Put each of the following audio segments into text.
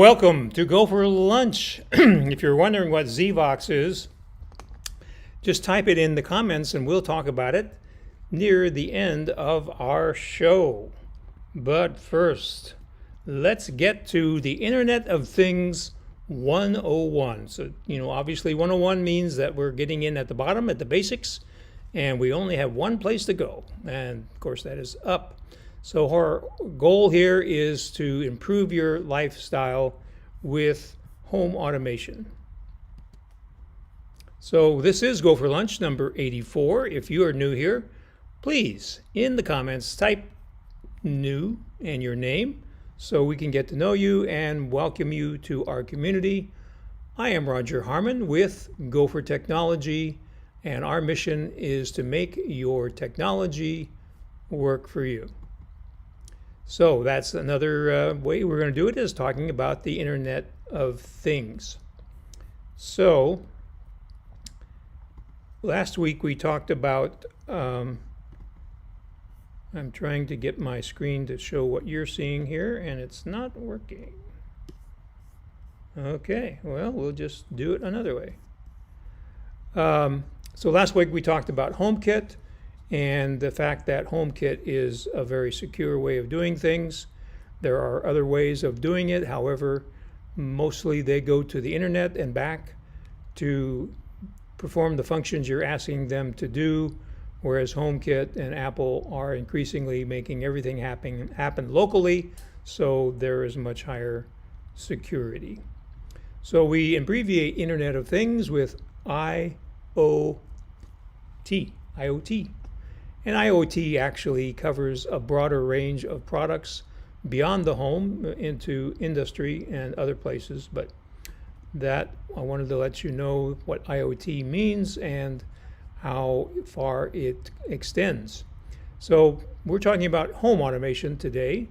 Welcome to GoFor Lunch. If you're wondering what ZVox is, just type it in the comments and we'll talk about it near the end of our show. But first, let's get to the Internet of Things 101. So, obviously 101 means that we're getting in at the bottom, at the basics, and we only have one place to go. And of course, that is up. So our goal here is to improve your lifestyle with home automation. So this is GoFor Lunch number 84. If you are new here, please, in the comments, type new and your name so we can get to know you and welcome you to our community. I am Roger Harmon with GoFor Technology, and our mission is to make your technology work for you. So that's another way we're going to do it, is talking about the Internet of Things. So last week we talked about, I'm trying to get my screen to show what you're seeing here, and it's not working. Okay, well, we'll just do it another way. So last week we talked about HomeKit and the fact that HomeKit is a very secure way of doing things. There are other ways of doing it. However, mostly they go to the internet and back to perform the functions you're asking them to do, whereas HomeKit and Apple are increasingly making everything happen locally, so there is much higher security. So we abbreviate Internet of Things with IoT. And IoT actually covers a broader range of products beyond the home into industry and other places. But that, I wanted to let you know what IoT means and how far it extends. So we're talking about home automation today.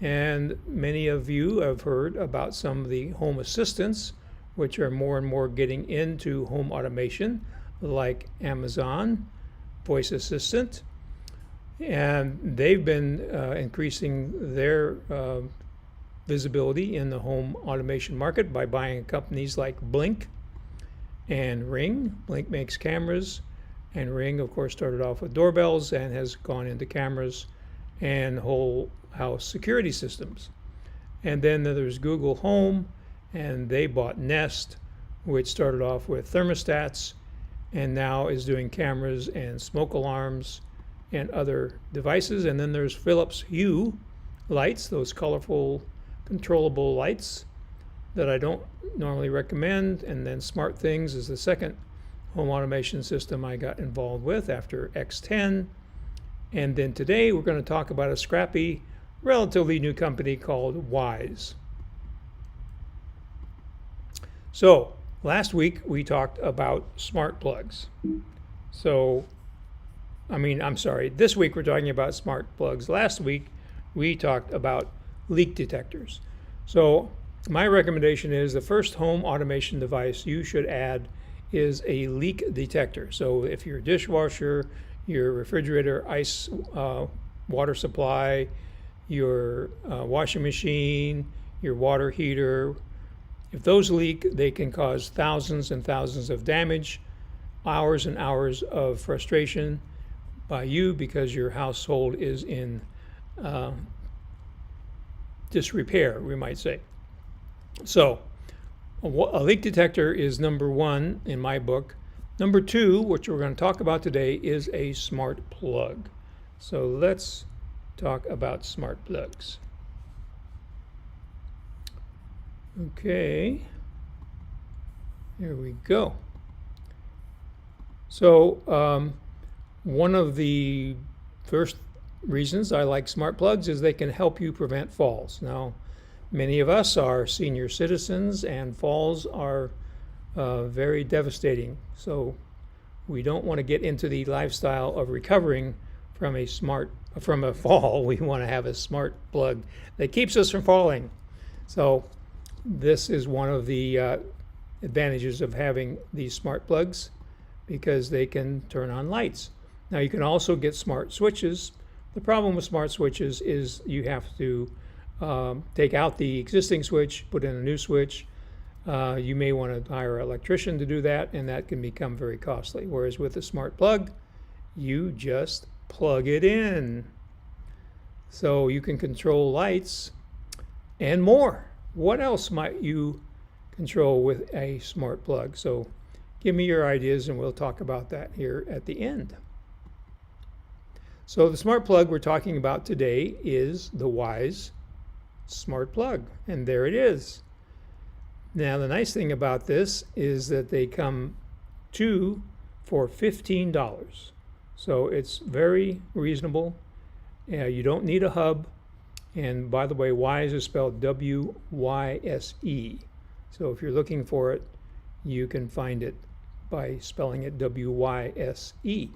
And many of you have heard about some of the home assistants, which are more and more getting into home automation. like Amazon Voice Assistant, and they've been increasing their visibility in the home automation market by buying companies like Blink and Ring. Blink makes cameras, and Ring, of course, started off with doorbells and has gone into cameras and whole house security systems. And then there's Google Home, and they bought Nest, which started off with thermostats and now is doing cameras and smoke alarms and other devices. And then there's Philips Hue lights, those colorful controllable lights that I don't normally recommend. And then Smart Things is the second home automation system I got involved with after X10. And then today we're going to talk about a scrappy, relatively new company called Wyze. So last week we talked about smart plugs. This week we're talking about smart plugs. Last week we talked about leak detectors. So my recommendation is the first home automation device you should add is a leak detector. So if your dishwasher, your refrigerator, ice water supply, your washing machine, your water heater, if those leak, they can cause thousands and thousands of damage, hours and hours of frustration by you because your household is in disrepair, we might say. So a leak detector is number one in my book. Number two, which we're going to talk about today, is a smart plug. So let's talk about smart plugs. Okay, here we go. So one of the first reasons I like smart plugs is they can help you prevent falls. Now, many of us are senior citizens, and falls are very devastating. So we don't want to get into the lifestyle of recovering from a fall. We want to have a smart plug that keeps us from falling. So this is one of the advantages of having these smart plugs, because they can turn on lights. Now you can also get smart switches. The problem with smart switches is you have to take out the existing switch, put in a new switch. You may want to hire an electrician to do that, and that can become very costly. Whereas with a smart plug, you just plug it in. So you can control lights and more. What else might you control with a smart plug? So give me your ideas and we'll talk about that here at the end. So the smart plug we're talking about today is the Wyze smart plug, and there it is. Now the nice thing about this is that they come two for $15. So it's very reasonable. You don't need a hub. And by the way, Wyze is spelled W-Y-S-E. So if you're looking for it, you can find it by spelling it W-Y-S-E.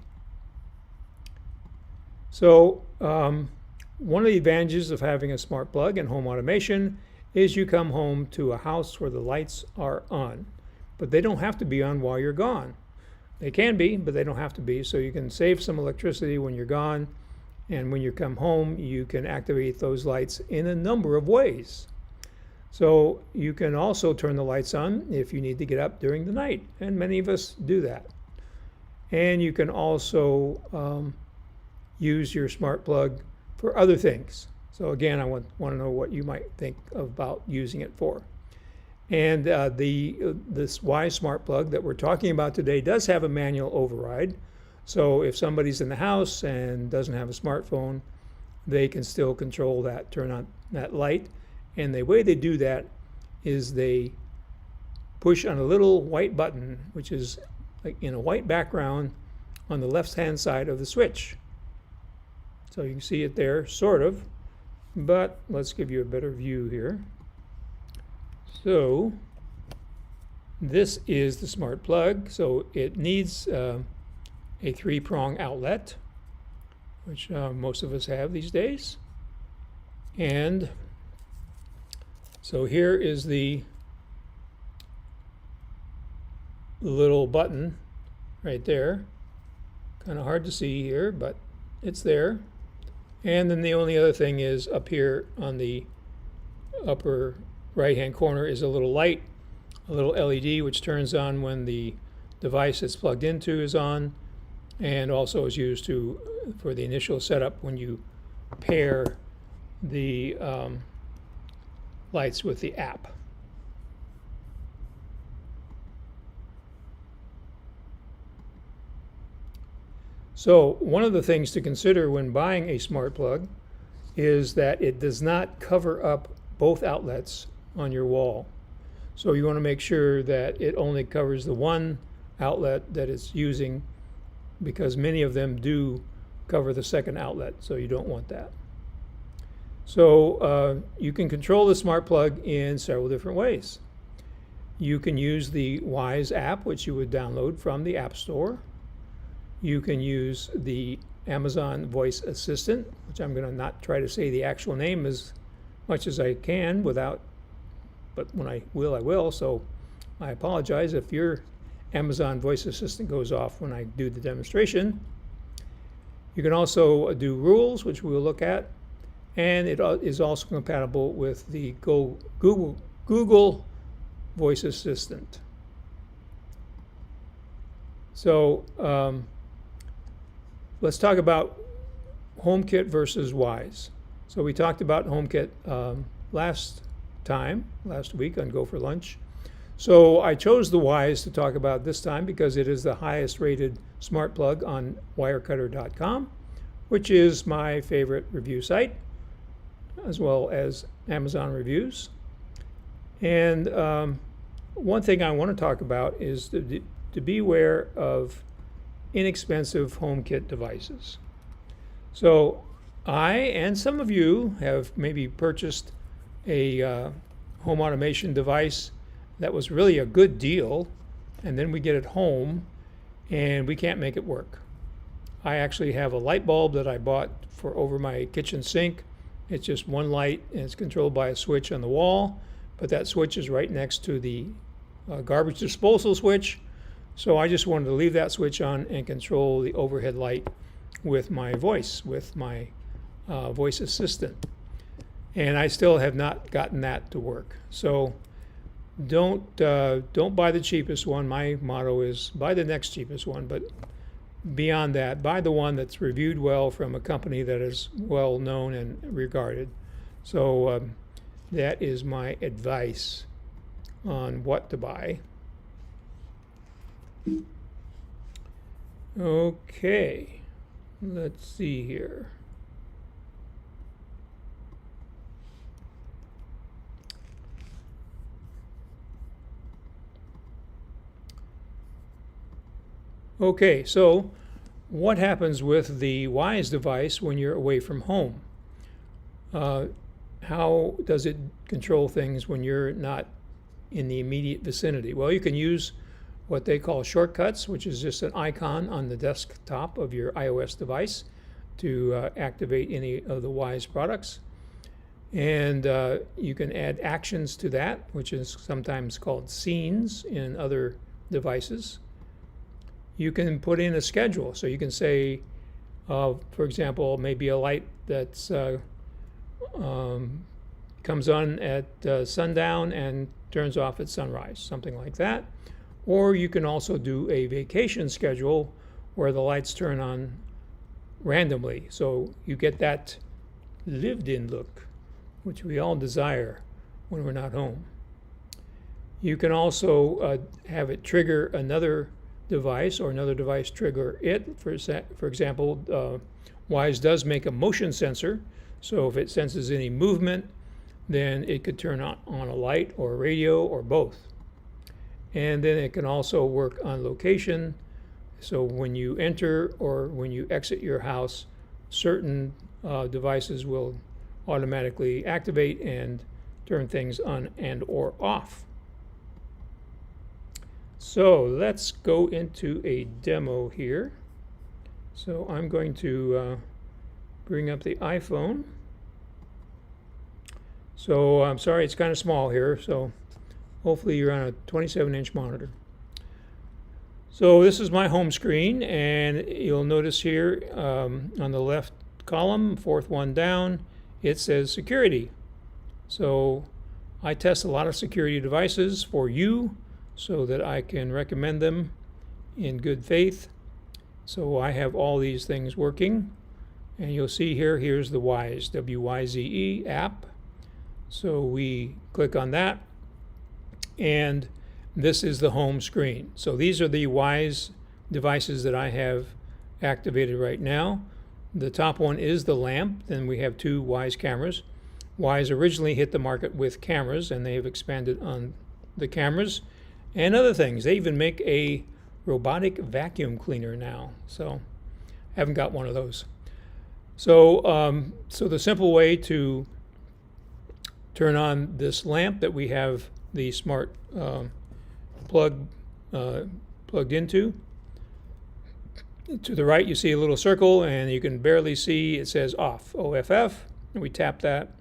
So one of the advantages of having a smart plug in home automation is you come home to a house where the lights are on. But they don't have to be on while you're gone. They can be, but they don't have to be. So you can save some electricity when you're gone. And when you come home, you can activate those lights in a number of ways. So you can also turn the lights on if you need to get up during the night, and many of us do that. And you can also use your smart plug for other things. So again, I want to know what you might think about using it for. And this Wyze smart plug that we're talking about today does have a manual override. So if somebody's in the house and doesn't have a smartphone, they can still control that, turn on that light. And the way they do that is they push on a little white button, which is like in a white background on the left-hand side of the switch. So you can see it there, sort of, but let's give you a better view here. So this is the smart plug. So it needs a 3-prong outlet, which most of us have these days. And so here is the little button right there. Kind of hard to see here, but it's there. And then the only other thing is up here on the upper right-hand corner is a little light, a little LED, which turns on when the device it's plugged into is on, and also is used for the initial setup when you pair the lights with the app. So one of the things to consider when buying a smart plug is that it does not cover up both outlets on your wall. So you want to make sure that it only covers the one outlet that it's using, because many of them do cover the second outlet, so you don't want that. So you can control the smart plug in several different ways. You can use the Wise app, which you would download from the App Store. You can use the Amazon Voice Assistant, which I'm going to not try to say the actual name as much as I can without, but when I will. So I apologize if your Amazon Voice Assistant goes off when I do the demonstration. You can also do rules, which we'll look at, and it is also compatible with the Google Voice Assistant. So let's talk about HomeKit versus Wise. So we talked about HomeKit last week on GoFor Lunch. So I chose the Wise to talk about this time because it is the highest rated smart plug on wirecutter.com, which is my favorite review site, as well as Amazon reviews. And one thing I want to talk about is to beware of inexpensive HomeKit devices. So I and some of you have maybe purchased a home automation device that was really a good deal, and then we get it home and we can't make it work. I actually have a light bulb that I bought for over my kitchen sink. It's just one light and it's controlled by a switch on the wall, but that switch is right next to the garbage disposal switch. So I just wanted to leave that switch on and control the overhead light with my voice, with my voice assistant. And I still have not gotten that to work. So don't buy the cheapest one. My motto is buy the next cheapest one, but beyond that, buy the one that's reviewed well from a company that is well known and regarded. So that is my advice on what to buy. Okay, let's see here. Okay, so what happens with the Wise device when you're away from home? How does it control things when you're not in the immediate vicinity? Well, you can use what they call shortcuts, which is just an icon on the desktop of your iOS device to activate any of the Wise products. And you can add actions to that, which is sometimes called scenes in other devices. You can put in a schedule. So you can say, for example, maybe a light that's comes on at sundown and turns off at sunrise, something like that. Or you can also do a vacation schedule where the lights turn on randomly. So you get that lived-in look, which we all desire when we're not home. You can also have it trigger another device or another device trigger it. For example, Wise does make a motion sensor. So if it senses any movement, then it could turn on a light or a radio or both. And then it can also work on location. So when you enter or when you exit your house, certain devices will automatically activate and turn things on and or off. So let's go into a demo here. So I'm going to bring up the iPhone. So I'm sorry, it's kind of small here. So hopefully you're on a 27-inch monitor. So this is my home screen, and you'll notice here on the left column, fourth one down, it says security. So I test a lot of security devices for you so that I can recommend them in good faith. So I have all these things working, and you'll see here, here's the Wyze, W-Y-Z-E app. So we click on that, and this is the home screen. So these are the Wyze devices that I have activated right now. The top one is the lamp. Then we have two Wyze cameras. Wyze originally hit the market with cameras, and they have expanded on the cameras and other things. They even make a robotic vacuum cleaner now. So I haven't got one of those. So, so the simple way to turn on this lamp that we have the smart plugged into. To the right, you see a little circle, and you can barely see it says off, OFF. And we tap that,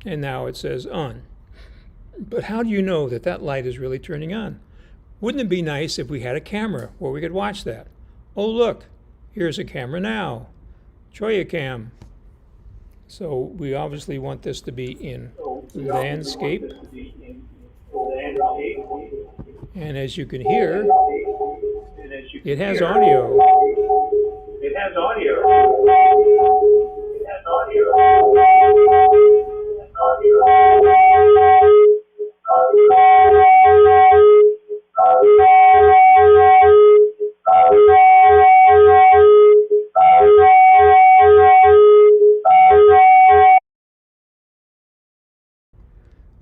and now it says on. But how do you know that that light is really turning on? Wouldn't it be nice if we had a camera where we could watch that? Oh, look, here's a camera now. Choya Cam. So we obviously want this to be in landscape. And as you can hear, it has audio. It has audio.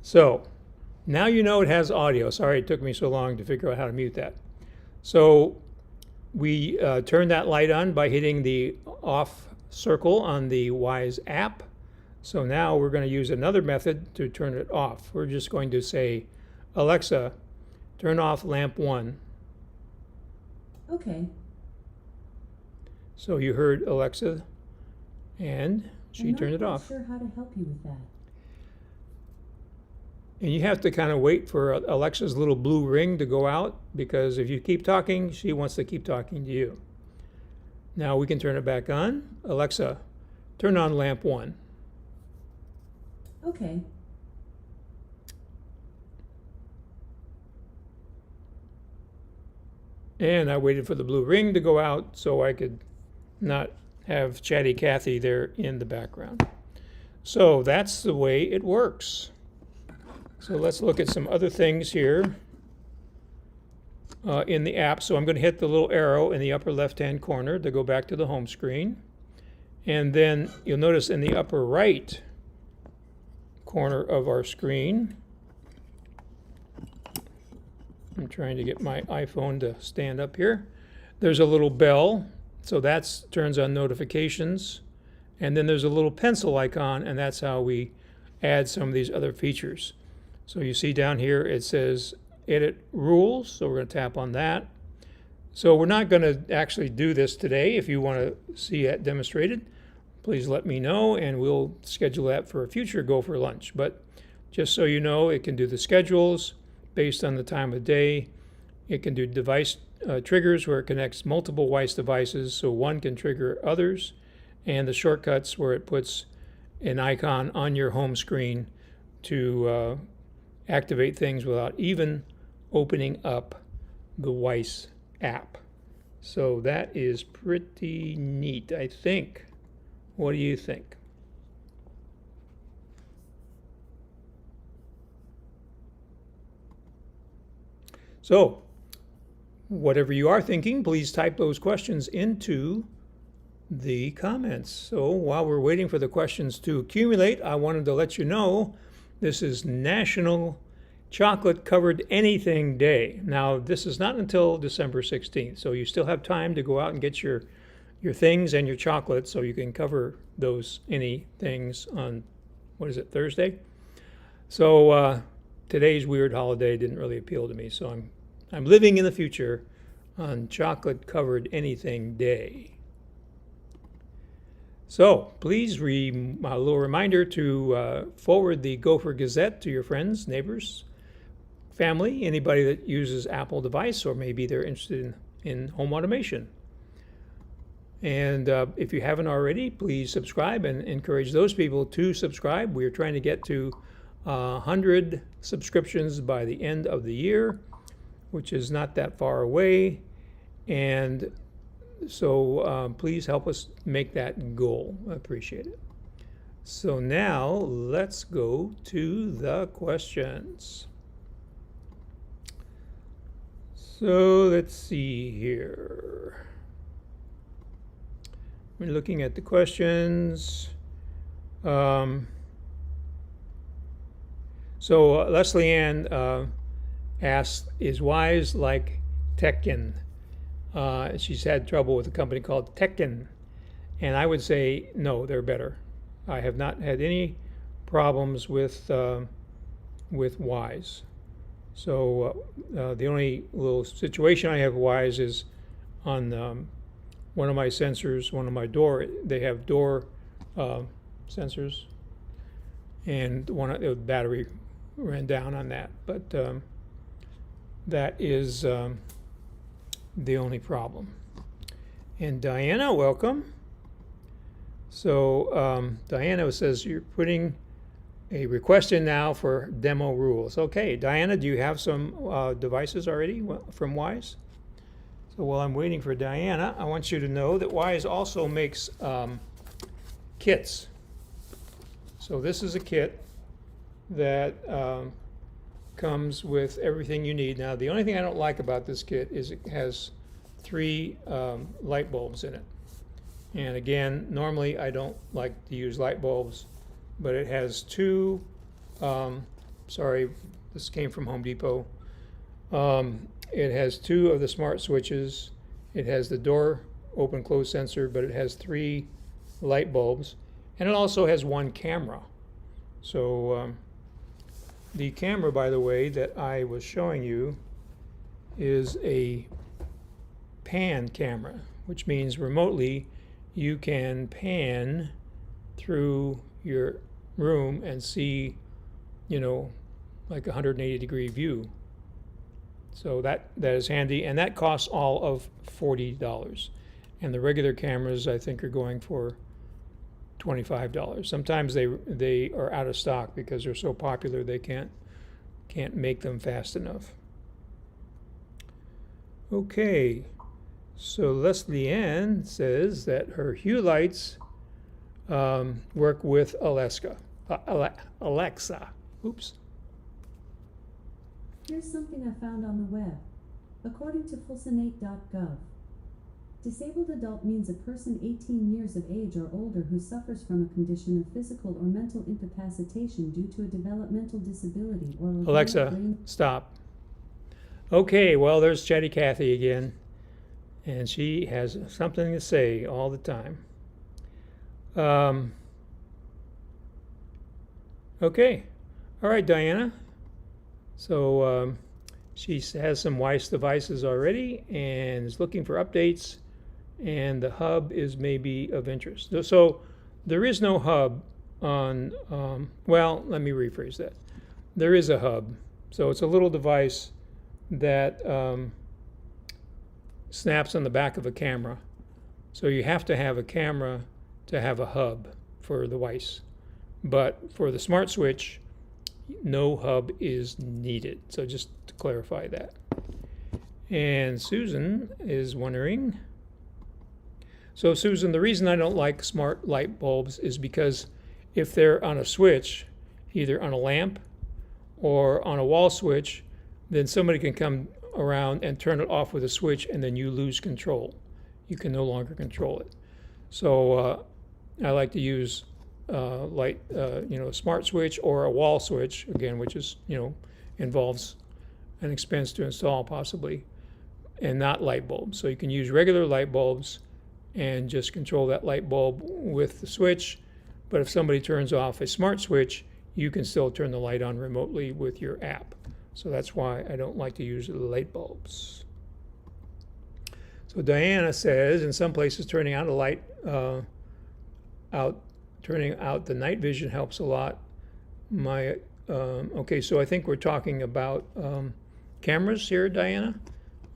So now you know it has audio. Sorry it took me so long to figure out how to mute that. So we turn that light on by hitting the off circle on the Wyze app. So now we're going to use another method to turn it off. We're just going to say, Alexa, turn off lamp 1. Okay. So you heard Alexa, and she turned it off. I'm not sure how to help you with that. And you have to kind of wait for Alexa's little blue ring to go out, because if you keep talking, she wants to keep talking to you. Now we can turn it back on. Alexa, turn on lamp 1. Okay. And I waited for the blue ring to go out so I could not have Chatty Cathy there in the background. So that's the way it works. So let's look at some other things here in the app. So I'm going to hit the little arrow in the upper left-hand corner to go back to the home screen. And then you'll notice in the upper right corner of our screen, I'm trying to get my iPhone to stand up here. There's a little bell, so that turns on notifications. And then there's a little pencil icon, and that's how we add some of these other features. So you see down here it says edit rules, so we're going to tap on that. So we're not going to actually do this today. If you want to see it demonstrated, please let me know, and we'll schedule that for a future GoFor Lunch. But just so you know, it can do the schedules based on the time of day. It can do device triggers where it connects multiple Wyze devices so one can trigger others, and the shortcuts where it puts an icon on your home screen to activate things without even opening up the Wyze app. So that is pretty neat, I think. What do you think? So, whatever you are thinking, please type those questions into the comments. So while we're waiting for the questions to accumulate, I wanted to let you know this is National Chocolate Covered Anything Day. Now, this is not until December 16th, so you still have time to go out and get your things and your chocolate so you can cover those any things on, what is it, Thursday? So today's weird holiday didn't really appeal to me, so I'm living in the future on Chocolate Covered Anything Day. So please, a little reminder to forward the GoFor Gazette to your friends, neighbors, family, anybody that uses Apple device, or maybe they're interested in home automation. And if you haven't already, please subscribe and encourage those people to subscribe. We are trying to get to 100 subscriptions by the end of the year, which is not that far away. And so please help us make that goal. I appreciate it. So now let's go to the questions. So let's see here. We're looking at the questions. So Leslie Ann asked, is Wise like Tekken? She's had trouble with a company called Tekken. And I would say, no, they're better. I have not had any problems with Wise. So the only little situation I have with Wise is on one of my sensors, one of my door. They have door sensors, and the battery ran down on that. But that is the only problem. And Diana, welcome. So Diana says you're putting a request in now for demo rules. Okay, Diana, do you have some devices already from Wise? So while I'm waiting for Diana, I want you to know that Wise also makes kits. So this is a kit that comes with everything you need. Now, the only thing I don't like about this kit is it has 3 light bulbs in it. And again, normally I don't like to use light bulbs, but it has 2, sorry, this came from Home Depot. It has 2 of the smart switches. It has the door open close sensor, but it has 3 light bulbs. And it also has 1 camera. So the camera, by the way, that I was showing you is a pan camera, which means remotely you can pan through your room and see, like a 180-degree view. So that is handy, and that costs all of $40. And the regular cameras, I think, are going for $25. Sometimes they are out of stock because they're so popular they can't make them fast enough. Okay, so Leslie Ann says that her Hue lights work with Alexa. Oops. Here's something I found on the web. According to fulsanate.gov, disabled adult means a person 18 years of age or older who suffers from a condition of physical or mental incapacitation due to a developmental disability or Alexa, stop. Okay, well, there's Chatty Cathy again, and she has something to say all the time. Okay, all right, Diana. So she has some Wise devices already and is looking for updates, and the hub is maybe of interest. So there is no hub on, well, let me rephrase that. There is a hub. So it's a little device that snaps on the back of a camera. So you have to have a camera to have a hub for the Wise. But for the smart switch, no hub is needed. So just to clarify that. And Susan is wondering, so Susan, the reason I don't like smart light bulbs is because if they're on a switch, either on a lamp or on a wall switch, then somebody can come around and turn it off with a switch, and then you lose control. You can no longer control it. So I like to use a smart switch or a wall switch, again, which is, involves an expense to install possibly, and not light bulbs. So you can use regular light bulbs and just control that light bulb with the switch. But if somebody turns off a smart switch, you can still turn the light on remotely with your app. So that's why I don't like to use light bulbs. So Diana says, in some places, turning out a light turning out the night vision helps a lot. My Okay, so I think we're talking about cameras here, Diana,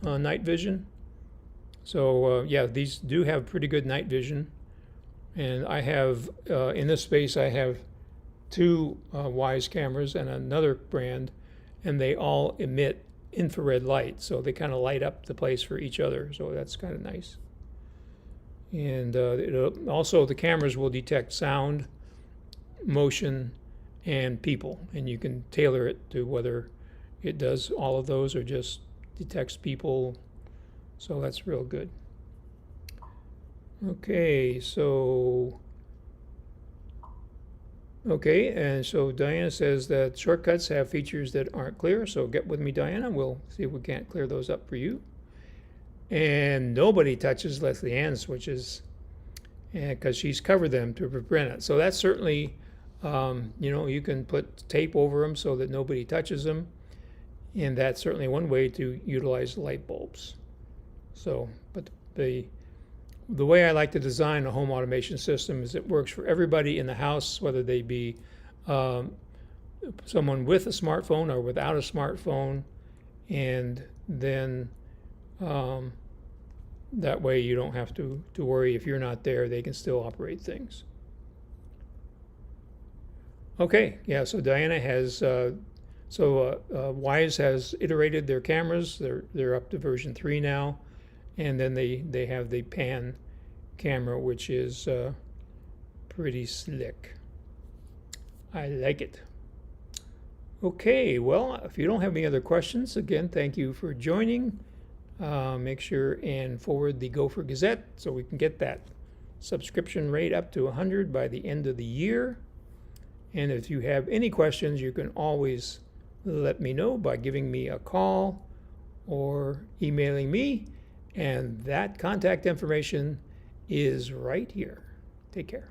night vision. So yeah, these do have pretty good night vision. And I have, in this space, I have two Wyze cameras and another brand, and they all emit infrared light. So they kind of light up the place for each other. So that's kind of nice. And also the cameras will detect sound, motion, and people. And you can tailor it to whether it does all of those or just detects people. So that's real good. Okay, and so Diana says that shortcuts have features that aren't clear, so get with me, Diana. We'll see if we can't clear those up for you. And nobody touches Leslie Ann's switches because she's covered them to prevent it. So that's certainly, you can put tape over them so that nobody touches them. And that's certainly one way to utilize light bulbs. So, but the way I like to design a home automation system is it works for everybody in the house, whether they be someone with a smartphone or without a smartphone, and then that way you don't have to worry if you're not there, they can still operate things. Okay, yeah, so Diana has, Wyze has iterated their cameras. They're up to version 3 now. And then they have the pan camera, which is pretty slick. I like it. Okay, well, if you don't have any other questions, again, thank you for joining. Make sure and forward the GoFor Gazette so we can get that subscription rate up to 100 by the end of the year. And if you have any questions, you can always let me know by giving me a call or emailing me. And that contact information is right here. Take care.